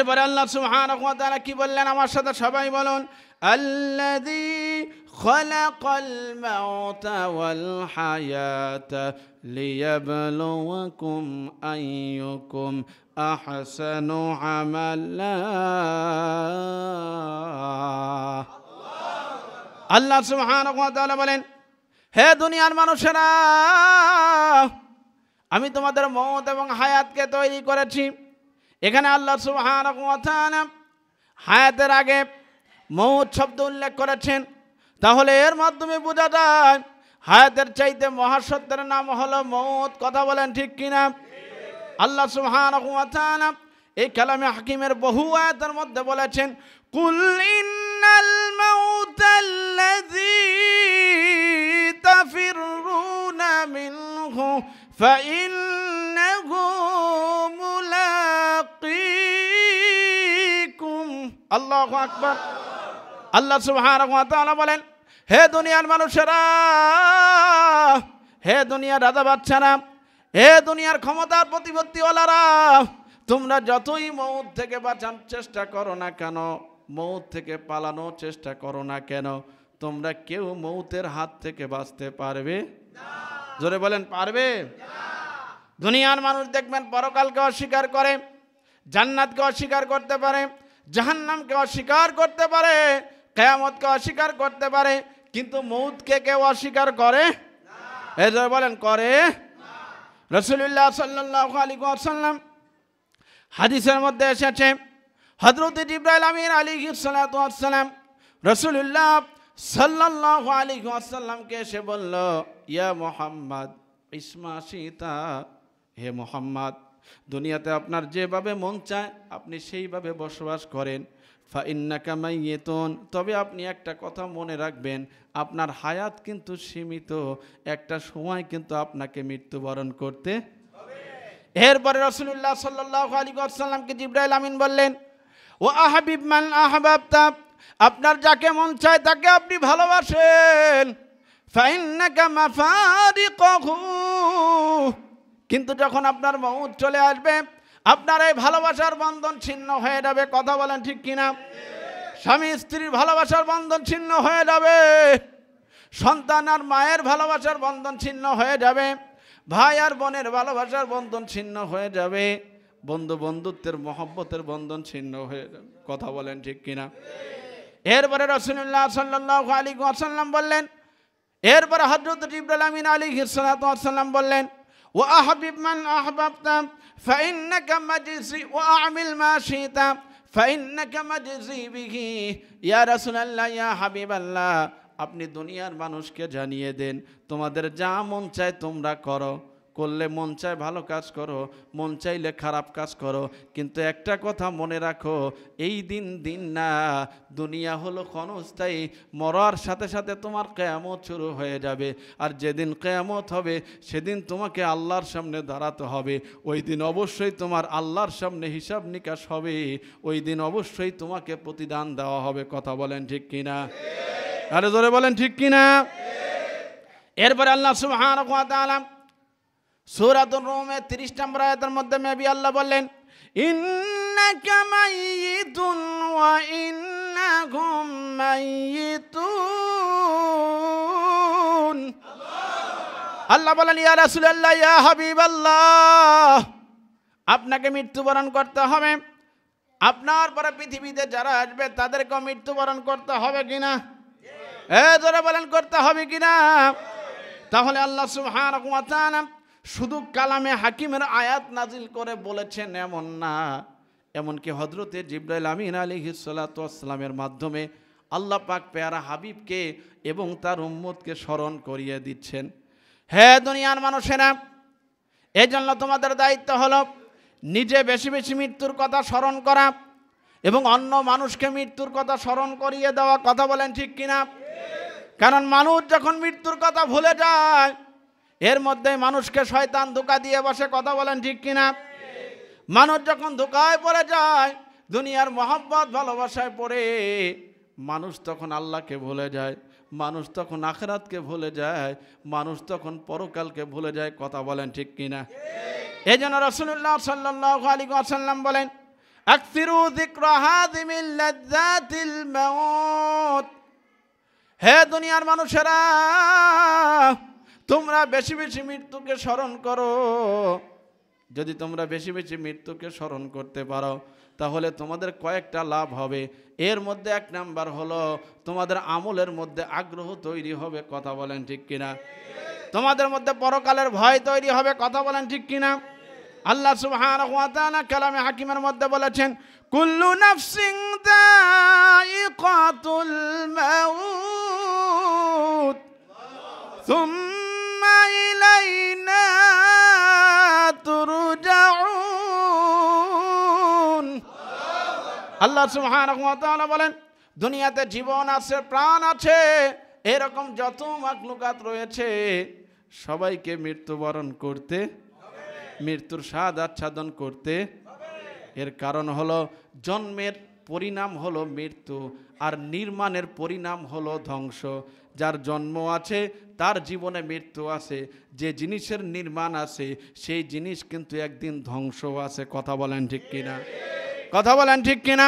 এরপরে আল্লাহ সুবহানাহু ওয়া তাআলা কি বললেন আমার সাথে সবাই বলুন, আল্লাযী খালাকাল মাউতা ওয়াল হায়াতা লিয়াবলুয়াকুম আইয়ুকুম আহসানু আমালা। আল্লাহ সুবহানাহু ওয়া তাআলা বলেন, হে দুনিয়ার মানুষেরা, আমি তোমাদের মওত এবং হায়াতকে তৈরি করেছি। এখানে আল্লাহ সুবহানাহু ওয়া তাআলা হায়াতের আগে মওত শব্দ উল্লেখ করেছেন। তাহলে এর মাধ্যমে বোঝা যায় হায়াতের চাইতে মহাসত্যের নাম হলো মওত। কথা বলেন ঠিক কিনা? আল্লাহ সুবহানাহু ওয়া তাআলা এই কালামে হাকিমের বহু আয়াতের মধ্যে বলেছেন, কুল ইন্নাল মাউতাল্লাযী তাফিরুনা মিনহু ফাইন্নাহু মুলাকীকুম। আল্লাহু আকবার। আল্লাহ সুবহানাহু ওয়া তাআলা বলেন, হে দুনিয়ার মানুষেরা, হে দুনিয়ার রাজা বাদশারা, হে দুনিয়ার ক্ষমতার প্রতিপত্তিওয়ালারা, তোমরা যতই মওত থেকে বাঁচার চেষ্টা করো না কেন, মওত থেকে পালানোর চেষ্টা করো না কেন, তোমরা কেউ মওতের হাত থেকে বাঁচতে পারবে না। জোরে বলেন, পারবে না। দুনিয়ার মানুষ দেখবেন পরকালকে অস্বীকার করে, জান্নাতকে অস্বীকার করতে পারে, জাহান্নামকে অস্বীকার করতে পারে, কিয়ামতকে অস্বীকার করতে পারে, কিন্তু মওতকে কেউ অস্বীকার করে না। এই জোরে বলেন, করে না। রাসূলুল্লাহ সাল্লাল্লাহু আলাইহি ওয়াসাল্লাম হাদিসের মধ্যে এসেছে, হযরত জিবরাইল আমিন আলাইহিস সালাতু ওয়াস সালাম রাসূলুল্লাহ সাল্লাল্লাহু আলাইহি ওয়াসাল্লামকে এসে বলল, ইয়া মুহাম্মদ ইসমা শিতা, হে মুহাম্মদ, দুনিয়াতে আপনার যেভাবে মন চায় আপনি সেইভাবে বসবাস করেন। ফাইন্নাকা মাইয়িতুন, তবে আপনি একটা কথা মনে রাখবেন, আপনার হায়াত কিন্তু সীমিত, একটা সময় কিন্তু আপনাকে মৃত্যুবরণ করতে হবে। এরপরে রাসূলুল্লাহ সাল্লাল্লাহু আলাইহি ওয়াসাল্লামকে জিবরাইল আমিন বললেন, ওয়া আহবিব মান আহবাবতা, আপনার যাকে মন চায় তাকে আপনি ভালোবাসেন। ফাইন্নাকা মাফারিকুহু, কিন্তু যখন আপনার মওত চলে আসবে আপনার এই ভালোবাসার বন্ধন ছিন্ন হয়ে যাবে। কথা বলেন ঠিক কিনা? স্বামী স্ত্রীর ভালোবাসার বন্ধন ছিন্ন হয়ে যাবে, সন্তান আর মায়ের ভালোবাসার বন্ধন ছিন্ন হয়ে যাবে, ভাই আর বোনের ভালোবাসার বন্ধন ছিন্ন হয়ে যাবে, বন্ধু বন্ধুত্বের মহব্বতের বন্ধন ছিন্ন হয়ে যাবে। কথা বলেন ঠিক কিনা? এরপরে রাসূলুল্লাহ সাল্লাল্লাহু আলাইহি ওয়াসাল্লাম বললেন, এরপরে হযরত জিবরাইল আমিন আলাইহিস সালাতু ওয়াস সালাম বললেন, ওয়া আহবিব মান আহবাবতা ফাইন্নাকা মাজজি ওয়া আমিল মা শিতা ফাইন্নাকা মাজজি বিহি। ইয়া রাসূলুল্লাহ, ইয়া হাবিবাল্লাহ, আপনি দুনিয়ার মানুষকে জানিয়ে দেন, তোমাদের যা মন চায় তোমরা করো, করলে মন চায় ভালো কাজ করো, মন চাইলে খারাপ কাজ করো, কিন্তু একটা কথা মনে রাখো, এই দিন দিন না, দুনিয়া হলো ক্ষণস্থায়ী, মরার সাথে সাথে তোমার কিয়ামত শুরু হয়ে যাবে। আর যেদিন কিয়ামত হবে সেদিন তোমাকে আল্লাহর সামনে দাঁড়াতে হবে, ওই দিন অবশ্যই তোমার আল্লাহর সামনে হিসাব নিকাশ হবে, ওই দিন অবশ্যই তোমাকে প্রতিদান দেওয়া হবে। কথা বলেন ঠিক কিনা? আরে জোরে বলেন ঠিক কিনা? এরপরে আল্লাহ সুবহানাহু ওয়া তাআলা সূরাতুর রুমে 30 নম্বর আয়াতের মধ্যে মেবি আল্লাহ বললেন, ইন্নাকা মাইয়িতুন ওয়া ইন্নাহুম মাইয়িতুন। আল্লাহ বলেন, ইয়া রাসূলুল্লাহ, ইয়া হাবিবাল্লাহ, আপনাকে মৃত্যুবরণ করতে হবে, আপনার পরে পৃথিবীতে যারা আসবে তাদেরকে মৃত্যুবরণ করতে হবে কিনা? জোরে বলেন, করতে হবে কিনা? তাহলে আল্লাহ সুবহানাহু ওয়া তাআলা শুধু কালামে হাকিমের আয়াত নাজিল করে বলেছেন এমন না, এমনকি হযরতে জিবরাইল আমিন আলাইহিস সালাতু ওয়াস সালামের মাধ্যমে আল্লাহ পাক পেয়ারা হাবিবকে এবং তার উম্মতকে স্মরণ করিয়ে দিচ্ছেন। হে দুনিয়ার মানুষেরা, এই জন্য তোমাদের দায়িত্ব হলো নিজে বেশি বেশি মৃত্যুর কথা স্মরণ করা এবং অন্য মানুষকে মৃত্যুর কথা স্মরণ করিয়ে দেওয়া। কথা বলেন ঠিক কিনা? কারণ মানুষ যখন মৃত্যুর কথা ভুলে যায় এর মধ্যে মানুষকে শয়তান ধোঁকা দিয়ে বসে। কথা বলেন ঠিক কিনা? মানুষ যখন ধোঁকায় পড়ে যায়, দুনিয়ার মহব্বত ভালোবাসায় পড়ে, মানুষ তখন আল্লাহকে ভুলে যায়, মানুষ তখন আখিরাতকে ভুলে যায়, মানুষ তখন পরকালকে ভুলে যায়। কথা বলেন ঠিক কিনা? এই জন্য রাসূলুল্লাহ সাল্লাল্লাহু আলাইহি ওয়াসাল্লাম বলেন, আকসিরু যিকরা হাযিমিল লাযযাতিল মাউত। হে দুনিয়ার মানুষেরা, তোমরা বেশি বেশি মৃত্যুকে স্মরণ করো। যদি তোমরা বেশি বেশি মৃত্যুকে স্মরণ করতে পারো তাহলে তোমাদের কয়েকটা লাভ হবে। এর মধ্যে এক নাম্বার হলো তোমাদের আমলের মধ্যে আগ্রহ তৈরি হবে। কথা বলেন ঠিক কিনা? তোমাদের মধ্যে পরকালের ভয় তৈরি হবে। কথা বলেন ঠিক কিনা? আল্লাহ সুবহানাহু ওয়া তাআলা কালামে হাকিমের মধ্যে বলেছেন, কুল্লু নাফসিন যায়িকাতুল মাউত সুম্মা ইলাইনা তুরজাউন। আল্লাহ সুবহানাহু ওয়া তাআলা বলেন, দুনিয়াতে জীবন আছে, প্রাণ আছে, এরকম যত মাখলুকাত রয়েছে সবাইকে মৃত্যুবরণ করতে, মৃত্যুর স্বাদ আচ্ছাদন করতে। এর কারণ হলো জন্মের পরিণাম হলো মৃত্যু, আর নির্মাণের পরিণাম হলো ধ্বংস। যার জন্ম আছে তার জীবনে মৃত্যু আছে, যে জিনিসের নির্মাণ আছে সেই জিনিস কিন্তু একদিন ধ্বংস আছে। কথা বলেন ঠিক কিনা? কথা বলেন ঠিক কিনা?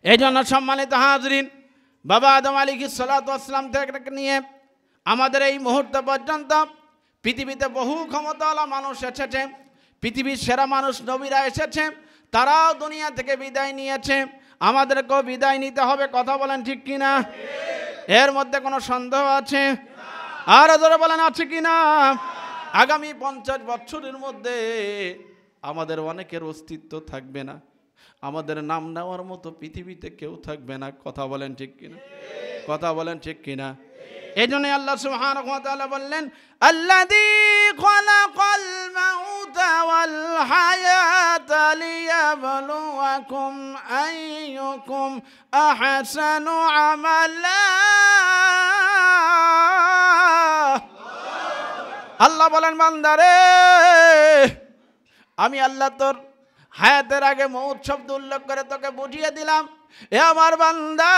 এই জন্য সম্মানিত হাজরিন, বাবা আদম আলাইহিস সালাতু ওয়াস সালাম থেকে নিয়ে আমাদের এই মুহূর্ত পর্যন্ত পৃথিবীতে বহু ক্ষমতাওয়ালা মানুষ এসেছে, পৃথিবীর সেরা মানুষ নবীরা এসেছে, তারাও দুনিয়া থেকে বিদায় নিয়েছে, আমাদেরকেও বিদায় নিতে হবে। কথা বলেন ঠিক কিনা? এর মধ্যে কোনো সন্দেহ আছে? আর যারা বলেন আছে কিনা? আগামী 50 বছরের মধ্যে আমাদের অনেকের অস্তিত্ব থাকবে না, আমাদের নাম নেওয়ার মতো পৃথিবীতে কেউ থাকবে না। কথা বলেন ঠিক কিনা? কথা বলেন ঠিক কিনা? এই জন্য আল্লাহ সুবহানাহু ওয়া তাআলা বললেন, আল্লাযী খালাকাল মাউতা ওয়াল হায়াতা লিয়াবলুয়াকুম আইয়ুকুম আহসানু আমালা। আল্লাহ বলেন, বান্দারে, আমি আল্লাহ তোর হায়াতের আগে মউত শব্দ উল্লেখ করে তোকে বুঝিয়ে দিলাম, এ আমার বান্দা,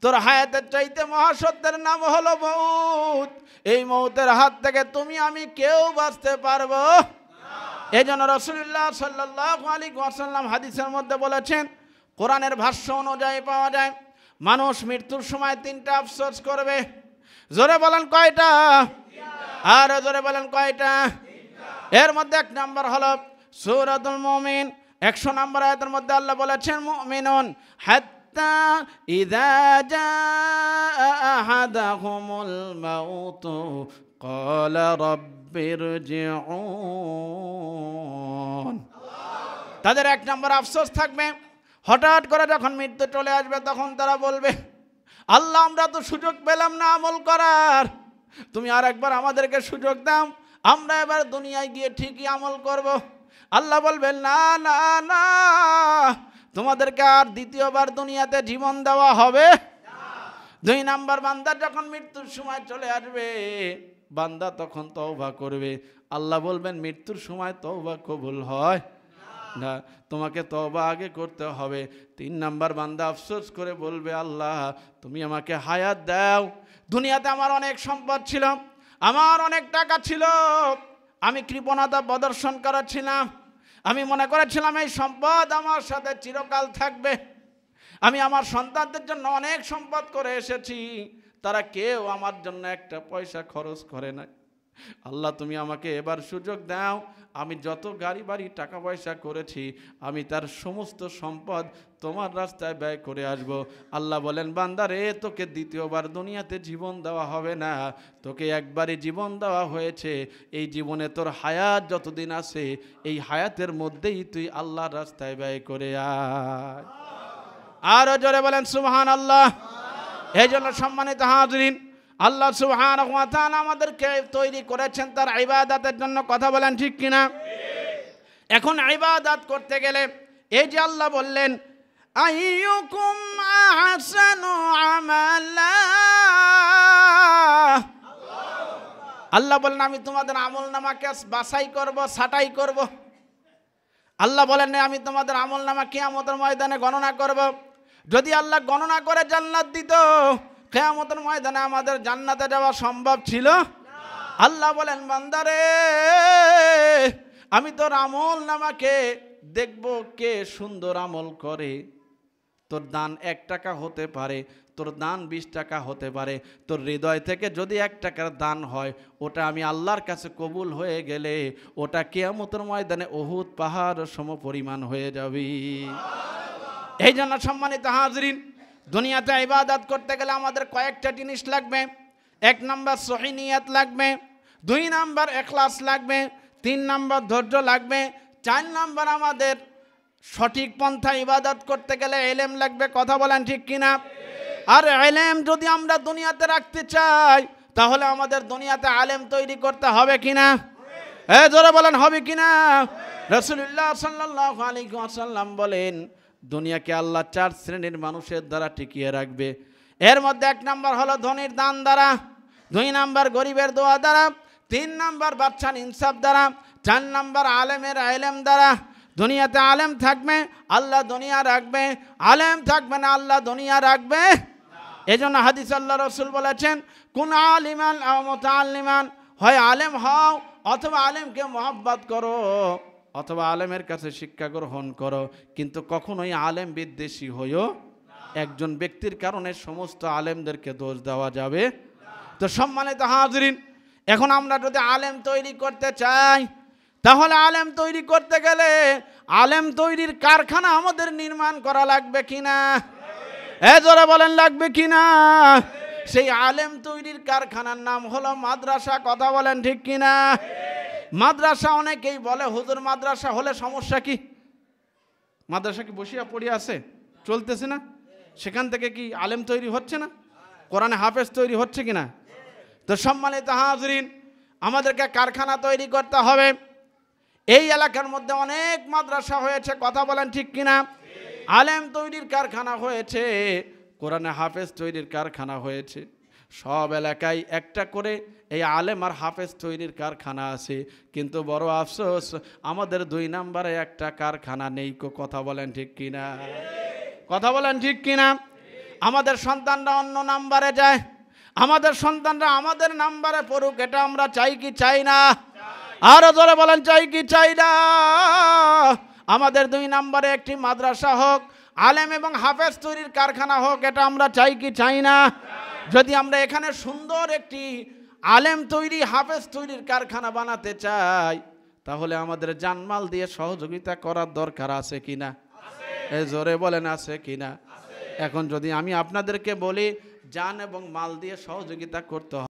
তোর হায়াতের চাইতে মহাসত্যের নাম হলো মউত। এই মউতের হাত থেকে তুমি আমি কেউ বাঁচতে পারবো? এই জন্য রাসূলুল্লাহ সাল্লাল্লাহু আলাইহি ওয়াসাল্লাম হাদিসের মধ্যে বলেছেন, কোরআনের ভাষ্য অনুযায়ী পাওয়া যায়, মানুষ মৃত্যুর সময় 3টা আফসোস করবে। জোরে বলেন কয়টা? আর জোরে বলেন কয়টা? এর মধ্যে এক নাম্বার হলো সূরাতুল মুমিন 100 নম্বর আয়াতের মধ্যে আল্লাহ বলেছেন, মুমিনুন হাত্তা ইযা জাআ আহাদাহুমুল মাউত ক্বালা রাব্বিরজিউন। তাদের এক নম্বর আফসোস থাকবে, হঠাৎ করে যখন মৃত্যু চলে আসবে তখন তারা বলবে, আল্লাহ আমরা তো সুযোগ পেলাম না আমল করার, তুমি আর একবার আমাদেরকে সুযোগ দাও, আমরা এবার দুনিয়ায় গিয়ে ঠিকই আমল করব। আল্লাহ বলবেন, না না না, তোমাদেরকে আর দ্বিতীয়বার দুনিয়াতে জীবন দেওয়া হবে। 2 নাম্বার, বান্দার যখন মৃত্যুর সময় চলে আসবে বান্দা তখন তওবা করবে। আল্লাহ বলবেন, মৃত্যুর সময় তওবা কবুল হয় না, তোমাকে তওবা আগে করতে হবে। 3 নাম্বার, বান্দা আফসোস করে বলবে, আল্লাহ তুমি আমাকে হায়াত দাও, দুনিয়াতে আমার অনেক সম্পদ ছিল, আমার অনেক টাকা ছিল, আমি কৃপণতা প্রদর্শন করেছিলাম, আমি মনে করেছিলাম এই সম্পদ আমার সাথে চিরকাল থাকবে, আমি আমার সন্তানদের জন্য অনেক সম্পদ করে এসেছি, তারা কেউ আমার জন্য একটা পয়সা খরচ করে নাই। আল্লাহ তুমি আমাকে এবার সুযোগ দাও, আমি যত গাড়ি বাড়ি টাকা পয়সা করেছি আমি তার সমস্ত সম্পদ তোমার রাস্তায় ব্যয় করে আসব। আল্লাহ বলেন, বান্দারে তোকে দ্বিতীয়বার দুনিয়াতে জীবন দেওয়া হবে না, তোকে একবারই জীবন দেওয়া হয়েছে। এই জীবনে তোর হায়াত যতদিন আছে এই হায়াতের মধ্যেই তুই আল্লাহর রাস্তায় ব্যয় করে আয়। আরো জোরে বলেন সুবহানাল্লাহ। এই জন্য সম্মানিত হাজরিন, আল্লাহ সুবহানাহু ওয়া তাআলা আমাদেরকে তৈরি করেছেন তার ইবাদতের জন্য। কথা বলেন ঠিক কিনা? এখন ইবাদত করতে গেলে এই যে আল্লাহ বললেন, আইয়ুকুম আহসানু আমালা, আল্লাহ বলেন আমি তোমাদের আমলনামাকে বাছাই করব, ছাঁটাই করব। আল্লাহ বলেন আমি তোমাদের আমলনামা কিয়ামতের ময়দানে গণনা করব। যদি আল্লাহ গণনা করে জান্নাত দিত, কিয়ামতের ময়দানে আমাদের জান্নাতে যাওয়া সম্ভব ছিল? আল্লাহ বলেন, বান্দারে আমি তোর আমলনামাকে দেখবো কে সুন্দর আমল করে। তোর দান 1 টাকা হতে পারে, তোর দান 20 টাকা হতে পারে, তোর হৃদয় থেকে যদি 1 টাকার দান হয়, ওটা আমি আল্লাহর কাছে কবুল হয়ে গেলে ওটা কিয়ামতের ময়দানে উহুদ পাহাড় সম পরিমাণ হয়ে যাবে। এই জন্য সম্মানিত হাজরিন, দুনিয়াতে ইবাদত করতে গেলে আমাদের কয়েকটা জিনিস লাগবে। 1 নাম্বার সহিহ নিয়ত লাগবে, 2 নাম্বার ইখলাস লাগবে, 3 নাম্বার ধৈর্য লাগবে, 4 নাম্বার আমাদের সঠিক পন্থা ইবাদত করতে গেলে ইলম লাগবে। কথা বলেন ঠিক কিনা? আর ইলম যদি আমরা দুনিয়াতে রাখতে চাই তাহলে আমাদের দুনিয়াতে আলেম তৈরি করতে হবে কিনা? জোরে বলেন হবে কিনা? রাসূলুল্লাহ সাল্লাল্লাহু আলাইহি ওয়াসাল্লাম বলেন, দুনিয়াকে আল্লাহ 4 শ্রেণীর মানুষের দ্বারা টিকিয়ে রাখবে। এর মধ্যে 1 নাম্বার হলো ধনীর দান দ্বারা, 2 নাম্বার গরিবের দোয়া দ্বারা, 3 নাম্বার বাদশার ইনসাফ দ্বারা, 4 নাম্বার আলেমের ইলম দ্বারা। দুনিয়াতে আলেম থাকবে আল্লাহ দুনিয়া রাখবে, আলেম থাকবে না আল্লাহ দুনিয়া রাখবে। এজন্য হাদিস আল্লাহ রাসূল বলেছেন, কুন আলিমান আও মুতাআল্লিমান, হয় আলেম হও অথবা আলেমকে মহব্বত করো অথবা আলেমের কাছে শিক্ষা গ্রহণ করো, কিন্তু কখনোই আলেম বিদ্বেষী হইও। একজন ব্যক্তির কারণে সমস্ত আলেমদেরকে দোষ দেওয়া যাবে। তো সম্মানিত হাজরিন, এখন আমরা যদি আলেম তৈরি করতে চাই তাহলে আলেম তৈরি করতে গেলে আলেম তৈরির কারখানা আমাদের নির্মাণ করা লাগবে কিনা? জোরে বলেন লাগবে কিনা? সেই আলেম তৈরির কারখানার নাম হলো মাদ্রাসা। কথা বলেন ঠিক কিনা? মাদ্রাসা অনেকেই বলে হুজুর মাদ্রাসা হলে সমস্যা কি? মাদ্রাসা কি বসিয়া পড়িয়া আছে, চলতেছে না? সেখান থেকে কি আলেম তৈরি হচ্ছে না? কোরআনে হাফেজ তৈরি হচ্ছে কিনা? তো সম্মানিত হাজরিন, আমাদেরকে কারখানা তৈরি করতে হবে। এই এলাকার মধ্যে অনেক মাদ্রাসা হয়েছে। কথা বলেন ঠিক কিনা? আলেম তৈরির কারখানা হয়েছে, কোরআনে হাফেজ তৈরির কারখানা হয়েছে। সব এলাকায় একটা করে এই আলেম আর হাফেজ তৈরির কারখানা আছে, কিন্তু বড় আফসোস আমাদের 2 নম্বরে একটা কারখানা নেই। কথা বলেন ঠিক কিনা? কথা বলেন ঠিক কিনা? আমাদের সন্তানরা অন্য নাম্বারে যায়, আমাদের সন্তানরা আমাদের নাম্বারে পড়ুক, এটা আমরা চাই কি চাই না? আরো জোরে বলেন চাই কি চাই না? আমাদের 2 নম্বরে একটি মাদ্রাসা হোক, আলেম এবং হাফেজ তৈরির কারখানা হোক, এটা আমরা চাই কি চাই না? যদি আমরা এখানে সুন্দর একটি আলেম তৈরি হাফেজ তৈরির কারখানা বানাতে চাই তাহলে আমাদের জানমাল দিয়ে সহযোগিতা করার দরকার আছে কিনা? জোরে বলেন আছে কিনা? এখন যদি আমি আপনাদেরকে বলি জান এবং মাল দিয়ে সহযোগিতা করতে